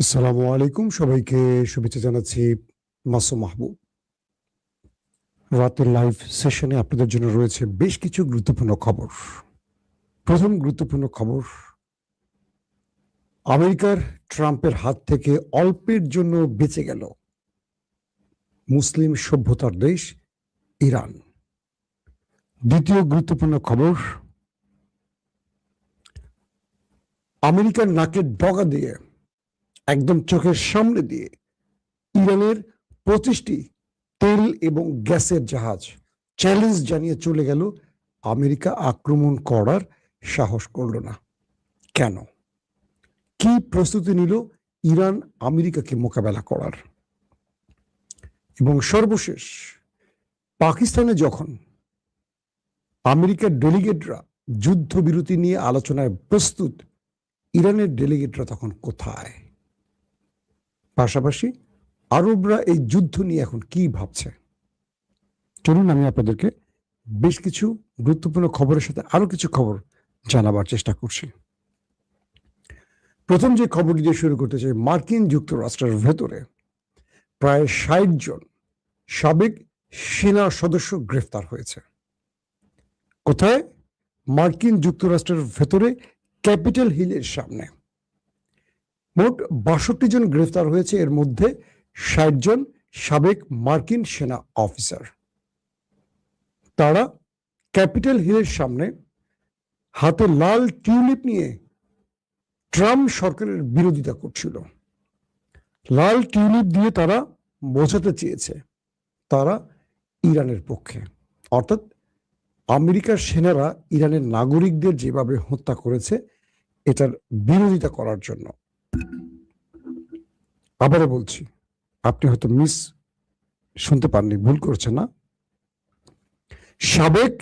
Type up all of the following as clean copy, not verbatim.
আসসালামু আলাইকুম, সবাইকে শুভেচ্ছা জানাচ্ছি। মাসুম মাহবুব। রাতের লাইভ সেশনে আপনাদের জন্য রয়েছে বেশ কিছু গুরুত্বপূর্ণ খবর। প্রথম গুরুত্বপূর্ণ খবর, আমেরিকার ট্রাম্পের হাত থেকে অল্পের জন্য বেঁচে গেল মুসলিম সভ্যতার দেশ ইরান। দ্বিতীয় গুরুত্বপূর্ণ খবর, আমেরিকার নাকের ডগা দিয়ে, একদম চোখের সামনে দিয়ে ইরানের 25টি তেল এবং গ্যাসের জাহাজ চ্যালেঞ্জ জানিয়ে চলে গেল। আমেরিকা আক্রমণ করার সাহস করল না। কেন? কি প্রস্তুতি নিল ইরান আমেরিকাকে মোকাবেলা করার? এবং সর্বশেষ, পাকিস্তানে যখন আমেরিকার ডেলিগেটরা যুদ্ধবিরতি নিয়ে আলোচনায় প্রস্তুত, ইরানের ডেলিগেটরা তখন কোথায়? পাশাপাশি আরবরা এই যুদ্ধ নিয়ে এখন কি ভাবছে? চলুন আমি আপনাদেরকে বেশ কিছু গুরুত্বপূর্ণ খবরের সাথে আরো কিছু খবর জানাবার চেষ্টা করছি। প্রথম যে খবরটি দিয়ে শুরু করতে চাই, মার্কিন যুক্তরাষ্ট্রের ভেতরে প্রায় 60 জন সাবেক সেনা সদস্য গ্রেফতার হয়েছে। কোথায়? মার্কিন যুক্তরাষ্ট্রের ভেতরে ক্যাপিটাল হিলের সামনে। মোট 62 জন গ্রেফতার হয়েছে, এর মধ্যে 60 জন সাবেক মার্কিন সেনা অফিসার। তারা ক্যাপিটাল হিলের সামনে হাতে লাল টিউলিপ নিয়ে ট্রাম্প সরকারের বিরোধিতা করছিল। লাল টিউলিপ দিয়ে তারা বোঝাতে চেয়েছে তারা ইরানের পক্ষে, অর্থাৎ আমেরিকার সেনারা ইরানের নাগরিকদের যেভাবে হত্যা করেছে এটার বিরোধিতা করার জন্য। আবারও বলছি, আপনি হয়তো শুনতে পাননি, ভুল করছেন না। সাবেক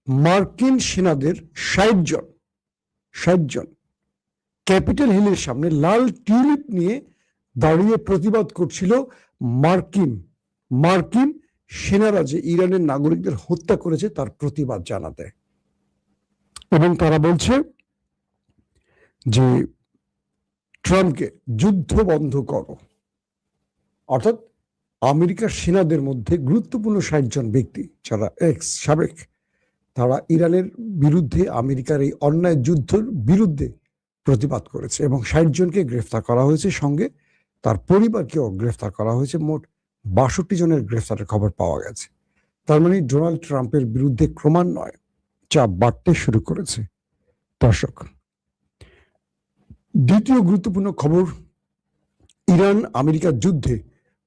মার্কিন সেনাদের 60 জন ক্যাপিটাল হিলের সামনে লাল টিউলিপ নিয়ে দাঁড়িয়ে প্রতিবাদ করছিল মার্কিন সেনারা যে ইরানের নাগরিকদের হত্যা করেছে তার প্রতিবাদ জানাতে। এবং তারা বলছে যে ট্রাম্পকে যুদ্ধ বন্ধ করো। অর্থাৎ আমেরিকার সেনাদের মধ্যে গুরুত্বপূর্ণ 60 জন ব্যক্তি যারা সাবেক, তারা ইরানের বিরুদ্ধে, আমেরিকার এই অন্যায় যুদ্ধের বিরুদ্ধে প্রতিবাদ করেছে এবং 60 জনকে গ্রেফতার করা হয়েছে, সঙ্গে তার পরিবারকেও গ্রেফতার করা হয়েছে। মোট 62 জনের গ্রেফতারের খবর পাওয়া গেছে। তার মানে ডোনাল্ড ট্রাম্পের বিরুদ্ধে ক্রমান্বয়ে চাপ বাড়তে শুরু করেছে। দর্শক, দ্বিতীয় গুরুত্বপূর্ণ খবর, ইরান আমেরিকার যুদ্ধে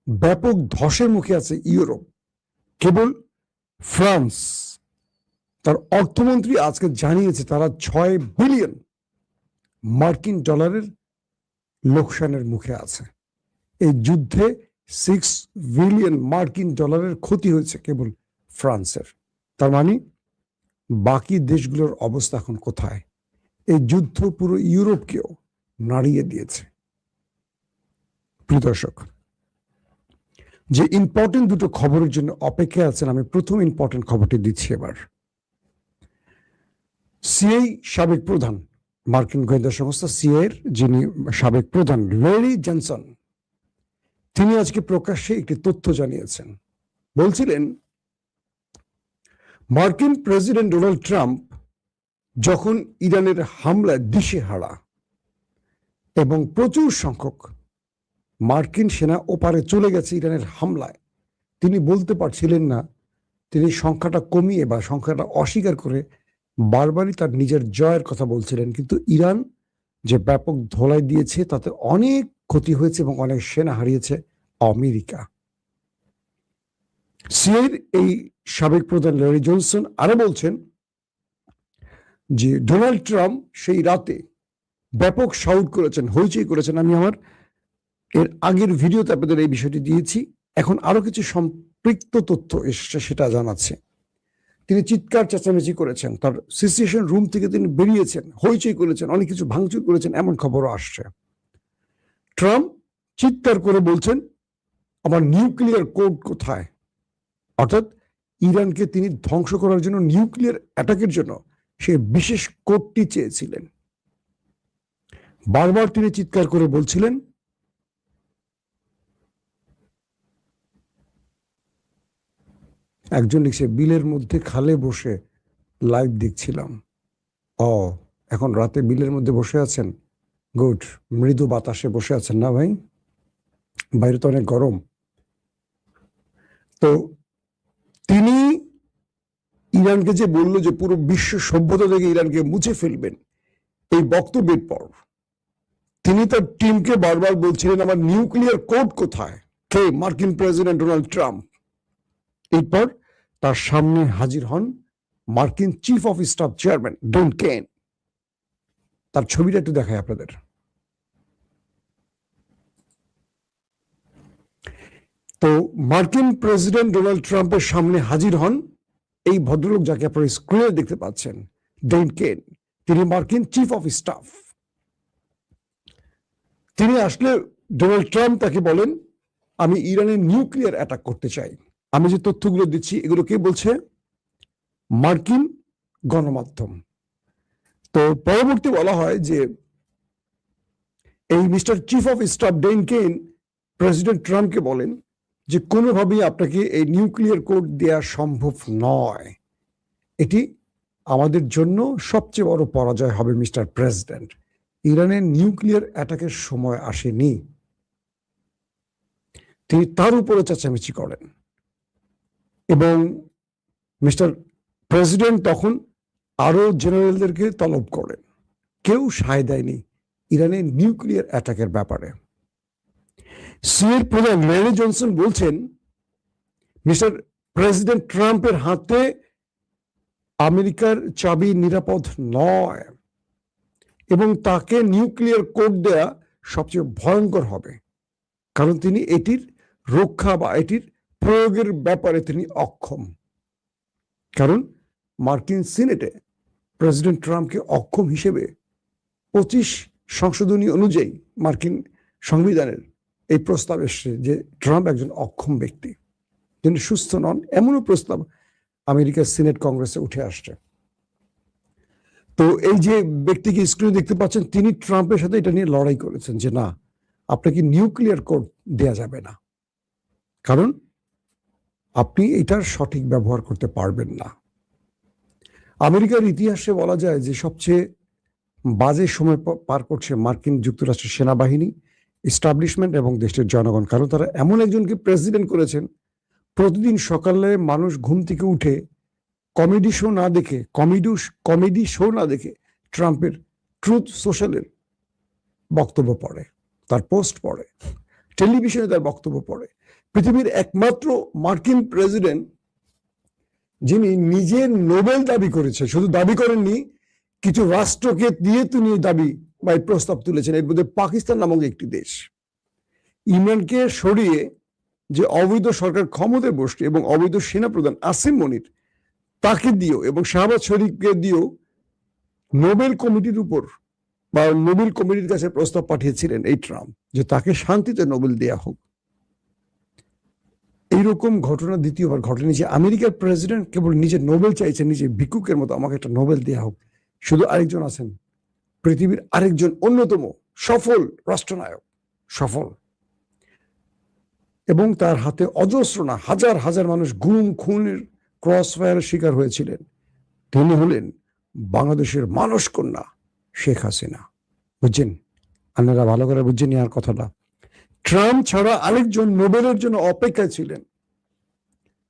ব্যাপক ধসের মুখে আছে ইউরোপ। কেবল ফ্রান্স, তার অর্থমন্ত্রী আজকে জানিয়েছে তারা 6 বিলিয়ন মার্কিন ডলারের লোকসানের মুখে আছে। এই যুদ্ধে 6 বিলিয়ন মার্কিন ডলারের ক্ষতি হয়েছে কেবল ফ্রান্সের। তার মানে বাকি দেশগুলোর অবস্থা এখন কোথায়? এই যুদ্ধ পুরো ইউরোপকেও নাড়িয়ে দিয়েছে। প্রিয় দর্শক, যে ইম্পর্টেন্ট দুটো খবরের জন্য অপেক্ষায় আছেন, আমি প্রথম ইম্পর্টেন্ট খবরটি দিচ্ছি এবার। সিআই সাবেক প্রধান, মার্কিন গোয়েন্দা সংস্থা সিআইয়ের যিনি সাবেক প্রধান ল্যারি জনসন, তিনি আজকে প্রকাশ্যে একটি তথ্য জানিয়েছেন। বলছিলেন মার্কিন প্রেসিডেন্ট ডোনাল্ড ট্রাম্প যখন ইরানের হামলায় দিশেহারা এবং প্রচুর সংখ্যক মার্কিন সেনা ওপারে চলে গেছে ইরানের হামলায়, তিনি বলতে পারছিলেন না, তিনি সংখ্যাটা কমিয়ে বা সংখ্যাটা অস্বীকার করে বারবারই তার নিজের জয়ের কথা বলছিলেন। কিন্তু ইরান যে ব্যাপক ধোলাই দিয়েছে তাতে অনেক ক্ষতি হয়েছে এবং অনেক সেনা হারিয়েছে আমেরিকা। সিআইয়ের এই সাবেক প্রধান ল্যারি জনসন আরো বলছেন যে ডোনাল্ড ট্রাম্প সেই রাতে ব্যাপক শাউট করেছেন, হইচই করেছেন। আমি আমার এর আগের ভিডিওতে আপনাদের এই বিষয়টি দিয়েছি। এখন আরো কিছু সম্পৃক্ত তথ্য এসেছে, সেটা জানাচ্ছে। তিনি চিৎকার চেঁচামেচি করেছেন, তার সিচুয়েশন রুম থেকে তিনি বেরিয়েছেন, হইচই করেছেন, অনেক কিছু ভাঙচুর করেছেন, এমন খবরও আসছে। ট্রাম্প চিৎকার করে বলছেন আমার নিউক্লিয়ার কোড কোথায়? অর্থাৎ ইরানকে তিনি ধ্বংস করার জন্য, নিউক্লিয়ার অ্যাটাকের জন্য সে বিশেষ কোডটি চেয়েছিলেন। বারবার তিনি চিৎকার করে বলছিলেন একজন লিখছে, বিলের মধ্যে খালে বসে লাইভ দেখছিলাম। ও, এখন রাতে বিলের মধ্যে বসে আছেন, গুড, মৃদু বাতাসে বসে আছেন না ভাই? বাইরে তো অনেক গরম। তো তিনি ইরানকে যে বললো যে পুরো বিশ্ব সভ্যতা থেকে ইরানকে মুছে ফেলবেন, এই বক্তব্যের পর তিনি তার টিমকে বারবার বলছিলেন, আমার নিউক্লিয়ার কোড কোথায়? কে? মার্কিন প্রেসিডেন্ট ডোনাল্ড ট্রাম্প। এরপর তার সামনে হাজির হন মার্কিন চিফ অফ স্টাফ চেয়ারম্যান ডন কেন। তার ছবিটা একটু দেখায় আপনাদের। তো মার্কিন প্রেসিডেন্ট ডোনাল্ড ট্রাম্পের সামনে হাজির হন এই ভদ্রলোক, যাকে আপনারা স্ক্রিনে দেখতে পাচ্ছেন, ডন কেন। তিনি মার্কিন চিফ অফ স্টাফ। তিনি আসলে ডোনাল্ড ট্রাম্প তাকে বলেন, আমি ইরানের নিউক্লিয়ার অ্যাটাক করতে চাই। আমি যে তথ্যগুলো দিচ্ছি এগুলো কে বলছে? মার্কিন গণমাধ্যম। তো পরবর্তী বলা হয় যে এই মিস্টার চিফ অফ স্টাফ ডন কেন প্রেসিডেন্ট ট্রাম্পকে বলেন যে কোনোভাবেই আপনাকে এই নিউক্লিয়ার কোড দেওয়া সম্ভব নয়। এটি আমাদের জন্য সবচেয়ে বড় পরাজয় হবে মিস্টার প্রেসিডেন্ট। ইরানের নিউক্লিয়ার অ্যাটাকের সময় আসেনি। তিনি তার উপরে চেঁচামেচি করেন এবং মিস্টার প্রেসিডেন্ট তখন আরো জেনারেলদেরকে তলব করেন। কেউ সায় দেয়নি ইরানের নিউক্লিয়ার অ্যাটাকের ব্যাপারে। সিএর প্রধান রেনি জনসন বলছেন, মিস্টার প্রেসিডেন্ট ট্রাম্পের হাতে আমেরিকার চাবি নিরাপদ নয় এবং তাকে নিউক্লিয়ার কোড দেয়া সবচেয়ে ভয়ঙ্কর হবে, কারণ তিনি এটির রক্ষা বা এটির প্রয়োগের ব্যাপারে তিনি অক্ষম। কারণ মার্কিন সিনেটে প্রেসিডেন্ট ট্রাম্পকে অক্ষম হিসেবে 25 সংশোধনী অনুযায়ী মার্কিন সংবিধানের এই প্রস্তাব এসছে যে ট্রাম্প একজন অক্ষম ব্যক্তি, তিনি সুস্থ নন, এমনও প্রস্তাব আমেরিকার সিনেট কংগ্রেসে উঠে আসছে। তো এই যে ব্যক্তিকে স্ক্রিনে দেখতে পাচ্ছেন, তিনি ট্রাম্পের সাথে এটা নিয়ে লড়াই করেছেন যে না, আপনাকে নিউক্লিয়ার কোড দেয়া যাবে না, কারণ আপনি এটার সঠিক ব্যবহার করতে পারবেন না। আমেরিকার ইতিহাসে বলা যায় যে সবচেয়ে বাজে সময় পার করছে মার্কিন যুক্তরাষ্ট্রের সেনাবাহিনী, এস্টাবলিশমেন্ট এবং দেশের জনগণ। কারণ তারা এমন একজনকে প্রেসিডেন্ট করেছেন, প্রতিদিন সকালে মানুষ ঘুম থেকে উঠে কমেডি শো না দেখে ট্রাম্পের ট্রুথ সোশ্যালের বক্তব্য পড়ে, তার পোস্ট পড়ে, টেলিভিশনে তার বক্তব্য পড়ে। পৃথিবীর একমাত্র মার্কিন প্রেসিডেন্ট যিনি নিজে নোবেল দাবি করেছে, শুধু দাবি করেননি, কিছু রাষ্ট্রকে দিয়ে তিনি দাবি বা প্রস্তাব তুলেছেন। এর মধ্যে পাকিস্তান নামক একটি দেশ ইমরানকে সরিয়ে যে অবৈধ সরকার ক্ষমতায় বসছে এবং অবৈধ সেনাপ্রধান আসিম মনির তাকে দিও এবং শাহবাজ শরীফকে দিও নোবেল কমিটির উপর বা নোবেল কমিটির কাছে প্রস্তাব পাঠিয়েছিলেন এই ট্রাম্প যে তাকে শান্তিতে নোবেল দেয়া হোক। এইরকম ঘটনা দ্বিতীয়বার ঘটেনি যে আমেরিকার প্রেসিডেন্ট কেবল নিজে নোবেল চাইছেন, নিজে ভিক্ষুকের মতো আমাকে একটা নোবেল দেয়া হোক। শুধু আরেকজন আছেন, পৃথিবীর আরেকজন অন্যতম সফল রাষ্ট্রনায়ক, সফল, এবং তার হাতে অজস্র না হাজার হাজার মানুষ গুম খুনের ক্রস ফায়ারের শিকার হয়েছিলেন। তিনি হলেন বাংলাদেশের মানস কন্যা শেখ হাসিনা। বুঝছেন? আপনারা ভালো করে বুঝছেন আর কথাটা। ট্রাম্প ছাড়া আরেকজন নোবেলের জন্য অপেক্ষায় ছিলেন,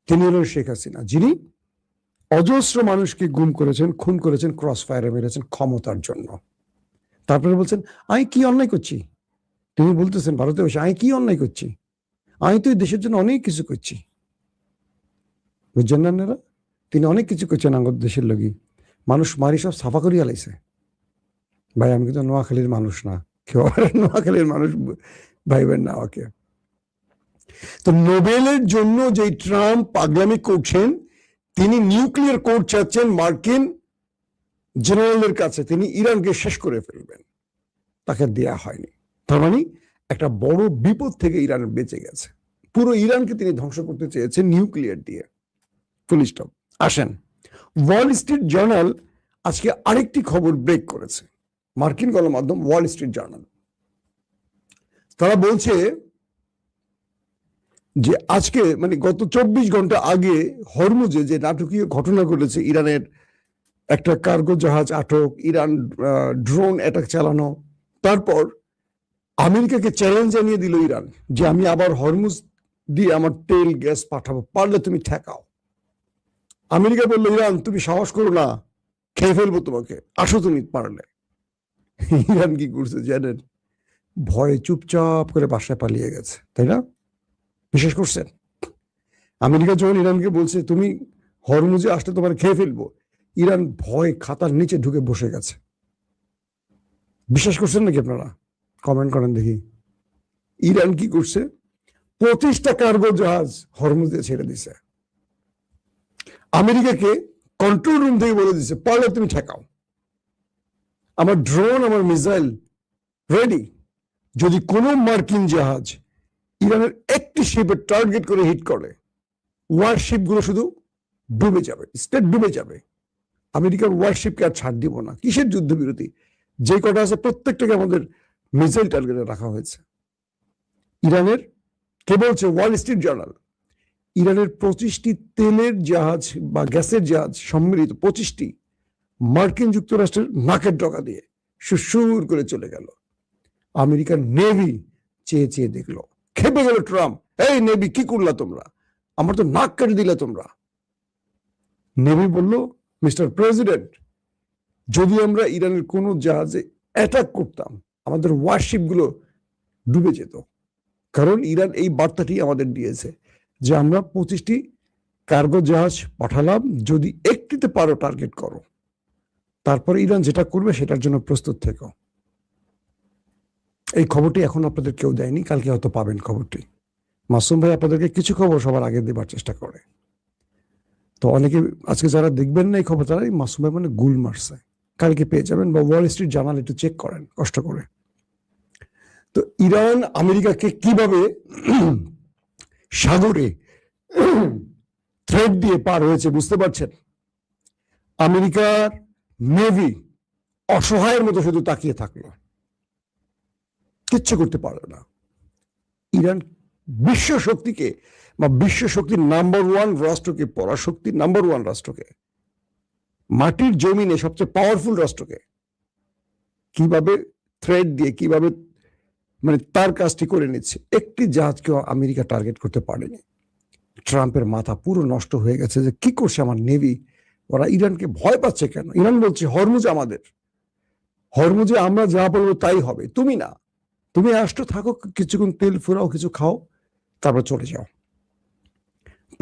তিনি হলেন শেখ হাসিনা, যিনি অজস্র মানুষকে গুম করেছেন, খুন করেছেন, ক্রস ফায়ারে মেরেছেন ক্ষমতার জন্য। তারপরে বলছেন আমি কি অন্যায় করছি? তিনি বলতেছেন ভারতে বসে, আমি কি অন্যায় করছি? আমি তো এই দেশের জন্য অনেক কিছু করছি। বুঝছেন না আপনারা? তিনি অনেক কিছু করছেন আমাদের দেশের লগি। মানুষ মারি সব সাফা করিয়া লাইছে। ভাই আমি কিন্তু নোয়াখালীর মানুষ না, কেউ নোয়াখালীর মানুষ ভাইবেন না আমাকে। তো নোবেলের জন্য যে ট্রাম্প পাগলামি করছেন, তিনি নিউক্লিয়ার কোড চাচ্ছেন মার্কিন জেনারেলদের কাছে, তিনি ইরানকে শেষ করে ফেলবেন, তাকে দেয়া হয়নি। তার মানে একটা বড় বিপদ থেকে ইরান বেঁচে গেছে। পুরো ইরানকে তিনি ধ্বংস করতে চেয়েছেন নিউক্লিয়ার দিয়ে। Full stop. আসেন, ওয়াল স্ট্রিট জার্নাল আজকে আরেকটি খবর ব্রেক করেছে, মার্কিন গণমাধ্যম ওয়াল স্ট্রিট জার্নাল। তারা বলছে যে আজকে মানে গত 24 ঘন্টা আগে হরমুজে যে নাটকীয় ঘটনা ঘটেছে, ইরানের একটা কার্গো জাহাজ আটক, ইরান ড্রোন অ্যাটাক চালানো, তারপর আমেরিকাকে চ্যালেঞ্জ জানিয়ে দিল ইরান যে আমি আবার হরমুজ দিয়ে আমার তেল গ্যাস পাঠাবো, পারলে তুমি ঠেকাও। আমেরিকা বললো ইরান তুমি সাহস করো না, খেয়ে ফেলবো তোমাকে, আসো তুমি পারলে। ইরান কি করছে জানেন? ভয়ে চুপচাপ করে বাসায় পালিয়ে গেছে, তাই না? বিশ্বাস করছেন? আমেরিকা যখন ইরানকে বলছে তুমি হরমুজে আসলে তোমার খেয়ে ফেলবো, ইরান ভয় খাতার নিচে ঢুকে বসে গেছে। বিশ্বাস করছেন নাকি আপনারা? কমেন্ট করেন দেখি। ইরান কি করছে? 25টা কার্গো জাহাজ হরমুজে ছেড়ে দিছে। আমেরিকাকে কন্ট্রোল রুম থেকে বলে দিছে পারলে তুমি ঠেকাও, আমার ড্রোন আমার মিসাইল রেডি। যদি কোনো মার্কিন জাহাজ ইরানের একটি শিপের টার্গেট করে হিট করে, ওয়ারশিপ গুলো শুধু ডুবে যাবে, স্টেট ডুবে যাবে। আমেরিকার ওয়ারশিপকে আর ছাড় দিব না। কিসের যুদ্ধবিরতি? যে কটা আছে প্রত্যেকটাকে আমাদের মিসাইল টার্গেটে রাখা হয়েছে। ইরানের কে বলছে? Wall Street journal. ইরানের 25টি তেলের জাহাজ বা গ্যাসের জাহাজ সম্মিলিত 25টি মার্কিন যুক্তরাষ্ট্রের নাকের ডগা দিয়ে সুর করে চলে গেল। আমেরিকার নেভি চেয়ে চেয়ে দেখলো, খেপে গেল ট্রাম্প। এই নেভি কি করলা তোমরা? আমার তো নাক কেটে দিলে তোমরা। নেভি বলল মিস্টার প্রেসিডেন্ট, যদি আমরা ইরানের কোনো জাহাজে অ্যাটাক করতাম আমাদের ওয়ারশিপ গুলো ডুবে যেত। কারণ ইরান এই বার্তাটি আমাদের দিয়েছে যে আমরা 25টি কার্গো জাহাজ পাঠালাম, যদি একটিতে পারো টার্গেট করো, তারপরে ইরান যেটা করবে সেটার জন্য প্রস্তুত থেকো। এই খবরটি এখন আপনাদের কেউ দেয়নি, কালকে হয়তো পাবেন খবরটি। মাসুম ভাই আপনাদেরকে কিছু খবর সবার আগে দেবার চেষ্টা করে। তো অনেকে আজকে যারা দেখবেন না এই খবর, তারা মাসুম ভাই মানে গুল মারছে, কালকে পেয়ে যাবেন। বা ওয়াল স্ট্রিট জার্নাল একটু চেক করেন কষ্ট করে। তো ইরান আমেরিকাকে কিভাবে সাগরে থ্রেড দিয়ে পার হয়েছে বুঝতে পারছেন? আমেরিকার নেভি অসহায়ের মতো শুধু তাকিয়ে থাকলো, কিচ্ছু করতে পারলো না। ইরান বিশ্ব শক্তিকে বা বিশ্ব শক্তির নাম্বার ওয়ান রাষ্ট্রকে, পরাশক্তির নাম্বার ওয়ান রাষ্ট্রকে, মাটির জমিনে সবচেয়ে পাওয়ারফুল রাষ্ট্রকে কিভাবে থ্রেড দিয়ে কিভাবে মানে তার কাজটি করে নিচ্ছে। একটি জাহাজকেও আমেরিকা টার্গেট করতে পারেনি। ট্রাম্পের মাথা পুরো নষ্ট হয়ে গেছে যে কি করছে আমার নেভি, ওরা ইরানকে ভয় পাচ্ছে কেন? ইরান বলছে হরমুজ আমাদের, হরমুজে আমরা যা বলবো তাই হবে, তুমি না, তুমি আসতো থাকো কিছুক্ষণ, তেল ফুরাও, কিছু খাও, তারপর চলে যাও।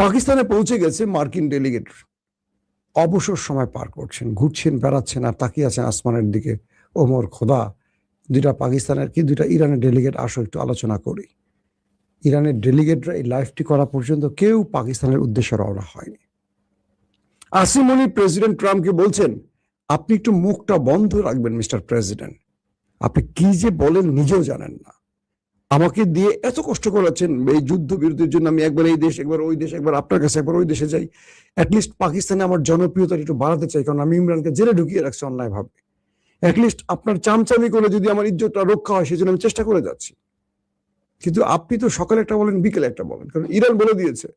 পাকিস্তানে পৌঁছে গেছে মার্কিন ডেলিগেট, অবসর সময় পার করছেন, ঘুরছেন, বেড়াচ্ছেন, আর তাকিয়ে আছেন আসমানের দিকে। ওমর খোদা, দুইটা পাকিস্তানের কি দুইটা ইরানের ডেলিগেট আসো একটু আলোচনা করি। ইরানের ডেলিগেটরা এই লাইভটি করা পর্যন্ত কেউ পাকিস্তানের উদ্দেশ্যে রওনা হয়নি। আসিম মনি প্রেসিডেন্ট ট্রাম্পকে বলছেন আপনি একটু মুখটা বন্ধ রাখবেন মিস্টার প্রেসিডেন্ট, আপনি কি যে বলেন নিজেও জানেন না। আমাকে দিয়ে এত কষ্ট করাচ্ছেন এই যুদ্ধ বিরতির জন্য, আমি একবার এই দেশ একবার ওই দেশ, একবার আপনার কাছে একবার ওই দেশে যাই। অ্যাটলিস্ট পাকিস্তানে আমার জনপ্রিয়তা একটু বাড়াতে চাই, কারণ আমি ইমরানকে জেলে ঢুকিয়ে রাখছি অন্যায় ভাবে। অ্যাটলিস্ট আপনার চামচামি করে যদি আমার ইজ্জতটা রক্ষা হয় সেজন্য আমি চেষ্টা করে যাচ্ছি। কিন্তু আপনি তো সকালে একটা বলেন বিকেলে একটা বলেন, কারণ ইরান বলে দিয়েছে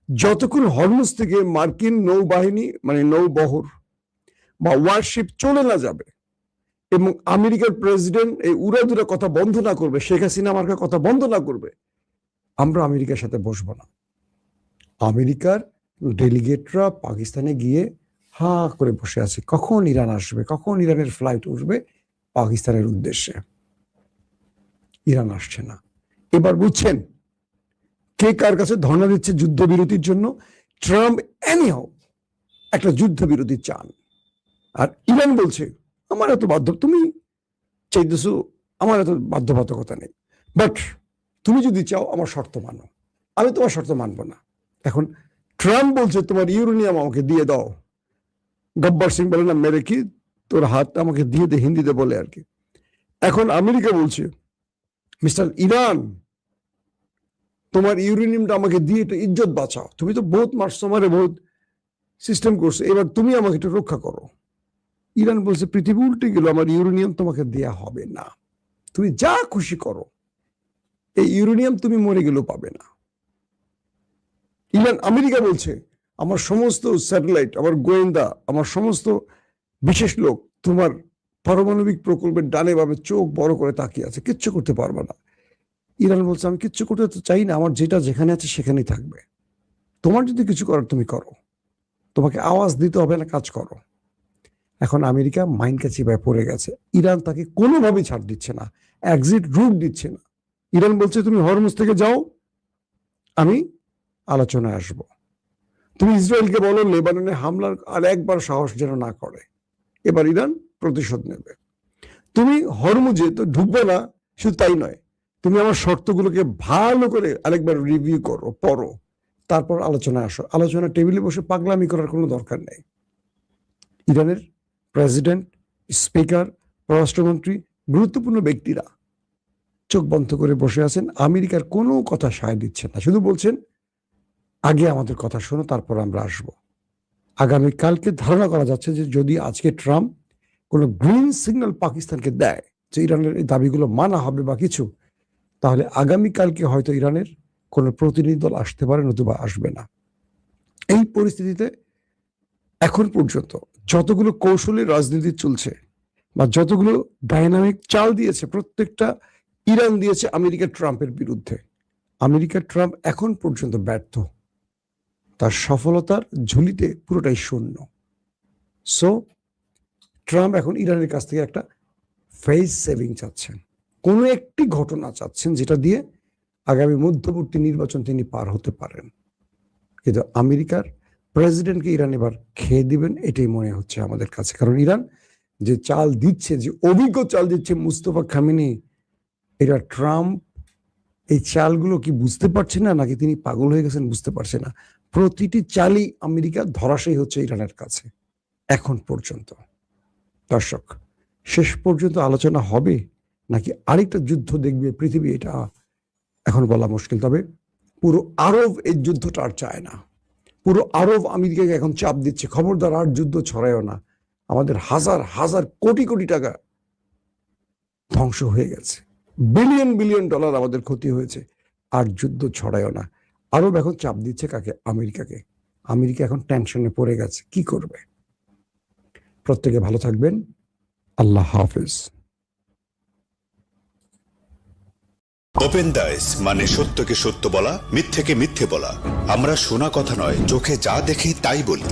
যতক্ষণ হরমুজ থেকে মার্কিন নৌবাহিনী মানে নৌবহর বা ওয়ারশিপ চলে না যাবে এবং আমেরিকার প্রেসিডেন্ট এই উড়াদুরা কথা বন্ধ না করবে, শেখ হাসিনা আমার কথা বন্ধ না করবে, আমরা আমেরিকার সাথে বসবো না। আমেরিকার ডেলিগেটরা পাকিস্তানে গিয়ে হা করে বসে আছে, কখন ইরান আসবে, কখন ইরানের ফ্লাইট উঠবে পাকিস্তানের উদ্দেশ্যে। ইরান আসছে না। এবার বুঝছেন কে কার কাছে ধর্ণা দিচ্ছে যুদ্ধবিরতির জন্য? ট্রাম্প এনিহাও একটা যুদ্ধবিরতি চান, আর ইরান বলছে আমার এত বাধ্য, তুমি চাইতেছো, আমার এত বাধ্যবাধকতা নেই, বাট তুমি যদি চাও আমার শর্ত মানো, আমি তোমার শর্ত মানবো না। এখন ট্রাম্প বলছে তোমার ইউরেনিয়াম আমাকে দিয়ে দাও। গব্বর সিং বলে না মেরে কি তোর হাত আমাকে দিয়ে দে, হিন্দিতে বলে আর কি। এখন আমেরিকা বলছে মিস্টার ইরান তোমার ইউরেনিয়ামটা আমাকে দিয়ে একটু ইজ্জত বাঁচাও, তুমি তো বহুত মারছো আমারে, বহুত সিস্টেম করছো, এবার তুমি আমাকে একটু রক্ষা করো। ইরান বলছে পৃথিবী উল্টে গেল, আমার ইউরেনিয়াম তোমাকে দেয়া হবে না, তুমি যা খুশি করো, এই ইউরেনিয়াম তুমি মরে গেলেও পাবে না। ইরান, আমেরিকা বলছে আমার সমস্ত স্যাটেলাইট, আমার গোয়েন্দা, আমার সমস্ত বিশেষ লোক তোমার পারমাণবিক প্রকল্পের ডানে বামে চোখ বড় করে তাকিয়ে আছে, কিচ্ছু করতে পারবে না। ইরান বলছে আমি কিচ্ছু করতে তো চাই না, আমার যেটা যেখানে আছে সেখানেই থাকবে, তোমার যদি কিছু করার তুমি করো, তোমাকে আওয়াজ দিতে হবে না, কাজ করো। এখন আমেরিকা মাইন্ড চিপায় পড়ে গেছে, ইরান তাকে কোনোভাবেই ছাড় দিচ্ছে না, এক্সিট রুট দিচ্ছে না। ইরান বলছে তুমি হরমুজ থেকে যাও, আমি আলোচনায় আসব। তুমি ইসরায়েলকে বলো লেবাননে হামলার আর একবার সাহস যেন না করে, এবার ইরান প্রতিশোধ নেবে। তুমি হরমুজে তো ঢুকবে না, শুধু তাই নয়, তুমি আমার শর্তগুলোকে ভালো করে আরেকবার রিভিউ করো, পড়ো, তারপর আলোচনায় আসো। আলোচনা টেবিলে বসে পাগলামি করার কোনো দরকার নেই। ইরানের প্রেসিডেন্ট, স্পিকার, পররাষ্ট্রমন্ত্রী, গুরুত্বপূর্ণ ব্যক্তিরা চোখ বন্ধ করে বসে আছেন, আমেরিকার কোনো কথা সায় দিচ্ছেন না, শুধু বলছেন আগে আমাদের কথা শোনো, তারপর আমরা আসব। আগামীকালকে ধারণা করা যাচ্ছে যে যদি আজকে ট্রাম্প কোনো গ্রিন সিগন্যাল পাকিস্তানকে দেয় যে ইরানের এই দাবিগুলো মানা হবে বা কিছু, তাহলে আগামীকালকে হয়তো ইরানের কোনো প্রতিনিধি দল আসতে পারে, নতুবা আসবে না। এই পরিস্থিতিতে এখন পর্যন্ত যতগুলো কৌশলী রাজনীতি চলছে বা যতগুলো ডাইনামিক চাল দিয়েছে, প্রত্যেকটা ইরান দিয়েছে আমেরিকা ট্রাম্পের বিরুদ্ধে। আমেরিকা ট্রাম্প এখন পর্যন্ত ব্যর্থ, তার সফলতার ঝুলিতে পুরোটাই শূন্য। সো ট্রাম্প এখন ইরানের কাছ থেকে একটা ফেস সেভিং চাচ্ছেন, কোনো একটি ঘটনা চাচ্ছেন যেটা দিয়ে আগামী মধ্যবর্তী নির্বাচন তিনি পার হতে পারেন। কিন্তু আমেরিকার প্রেসিডেন্টকে ইরান এবার খেয়ে দিবেন এটাই মনে হচ্ছে আমাদের কাছে। কারণ ইরান যে চাল দিচ্ছে, যে অভিজ্ঞ চাল দিচ্ছে মুস্তফা খামেনি, এটা ট্রাম্প এই চালগুলো কি বুঝতে পারছে না, নাকি তিনি পাগল হয়ে গেছেন বুঝতে পারছে না। প্রতিটি চালই আমেরিকা ধরাশায়ী হচ্ছে ইরানের কাছে এখন পর্যন্ত। দর্শক, শেষ পর্যন্ত আলোচনা হবে নাকি আরেকটা যুদ্ধ দেখবে পৃথিবী, এটা এখন বলা মুশকিল। তবে পুরো আরব এই যুদ্ধটা আর চায় না। পুরো আরব আমেরিকাকে এখন চাপ দিচ্ছে, খবরদার আর যুদ্ধ ছড়ায়ও না, আমাদের হাজার হাজার কোটি কোটি টাকা ধ্বংস হয়ে গেছে, বিলিয়ন বিলিয়ন ডলার আমাদের ক্ষতি হয়েছে, আর যুদ্ধ ছড়ায়ও না। আরব এখন চাপ দিচ্ছে কাকে? আমেরিকাকে। আমেরিকা এখন টেনশনে পড়ে গেছে, কি করবে। প্রত্যেকে ভালো থাকবেন, আল্লাহ হাফেজ। ওপেন দাইস মানে সত্যকে সত্য বলা, মিথ্যেকে মিথ্যে বলা। আমরা শোনা কথা নয়, চোখে যা দেখি তাই বলি।